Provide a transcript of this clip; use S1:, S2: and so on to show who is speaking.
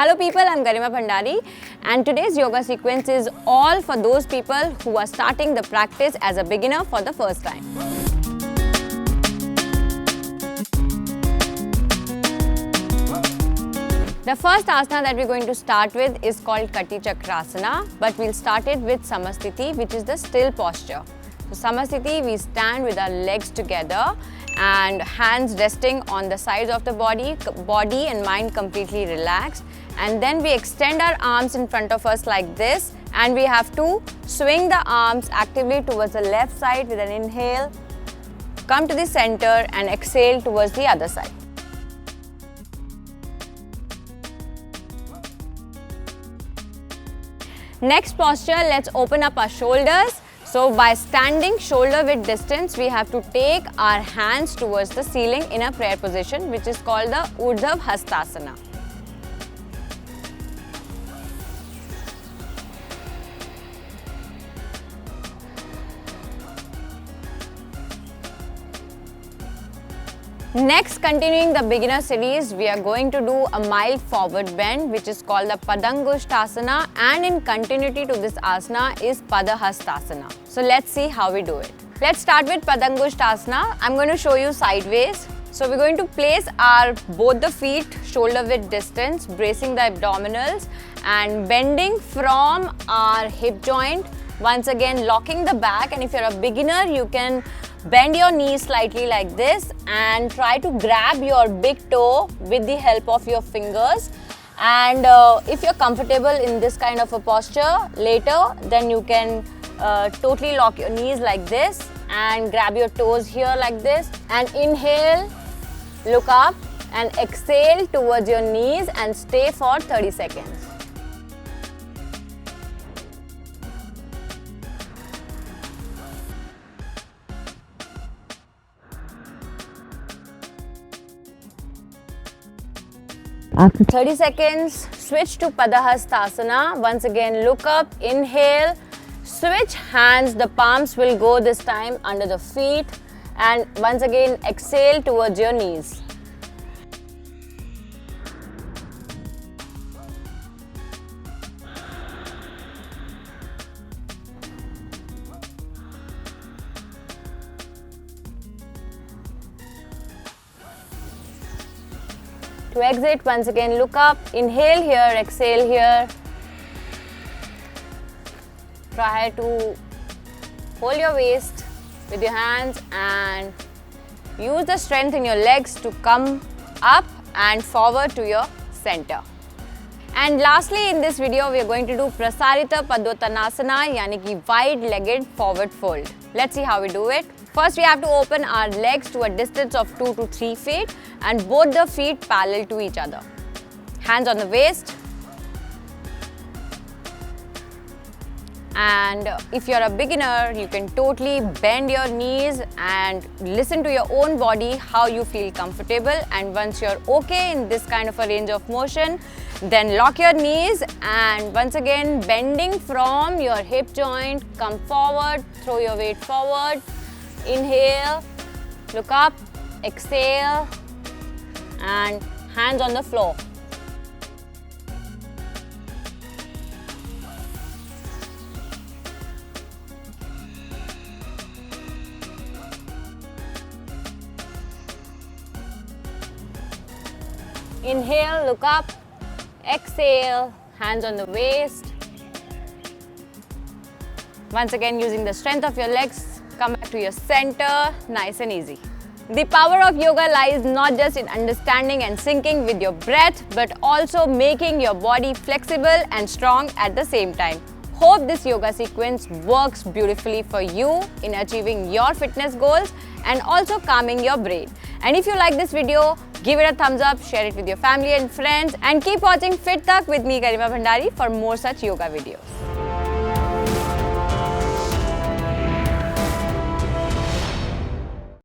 S1: Hello people, I'm Garima Bhandari and today's yoga sequence is all for those people who are starting the practice as a beginner for the first time. The first asana that we're going to start with is called Kati Chakrasana, but we'll start it with Samasthiti, which is the still posture. So Samasthiti, we stand with our legs together and hands resting on the sides of the body and mind completely relaxed. And then we extend our arms in front of us like this, and we have to swing the arms actively towards the left side with an inhale, come to the center and exhale towards the other side. Next posture, let's open up our shoulders. So by standing shoulder width distance, we have to take our hands towards the ceiling in a prayer position, which is called the Urdhva Hastasana. Next, continuing the beginner series, we are going to do a mild forward bend, which is called the Padangusthasana, and in continuity to this asana is Padahastasana. So let's see how we do it. Let's start with Padangusthasana. I'm going to show you sideways. So we're going to place our both the feet shoulder width distance, bracing the abdominals and bending from our hip joint. Once again, locking the back, and if you're a beginner, you can bend your knees slightly like this and try to grab your big toe with the help of your fingers. And if you're comfortable in this kind of a posture later, then you can totally lock your knees like this and grab your toes here like this, and inhale, look up, and exhale towards your knees and stay for 30 seconds. After 30 seconds, switch to Padahastasana. Once again, look up, inhale, switch hands, the palms will go this time under the feet, and once again, exhale towards your knees. To exit, once again look up, inhale here, exhale here. Try to hold your waist with your hands and use the strength in your legs to come up and forward to your center. And lastly, in this video, we are going to do Prasarita Padottanasana, yani ki wide-legged forward fold. Let's see how we do it. First, we have to open our legs to a distance of 2 to 3 feet and both the feet parallel to each other. Hands on the waist. And if you're a beginner, you can totally bend your knees and listen to your own body how you feel comfortable. And once you're okay in this kind of a range of motion, then lock your knees and once again bending from your hip joint, come forward, throw your weight forward. Inhale, look up, exhale, and hands on the floor. Inhale, look up, exhale, hands on the waist. Once again, using the strength of your legs, come back to your center, nice and easy. The power of yoga lies not just in understanding and syncing with your breath, but also making your body flexible and strong at the same time. Hope this yoga sequence works beautifully for you in achieving your fitness goals and also calming your brain. And if you like this video, give it a thumbs up, share it with your family and friends, and keep watching Fit Tak with me, Garima Bhandari, for more such yoga videos.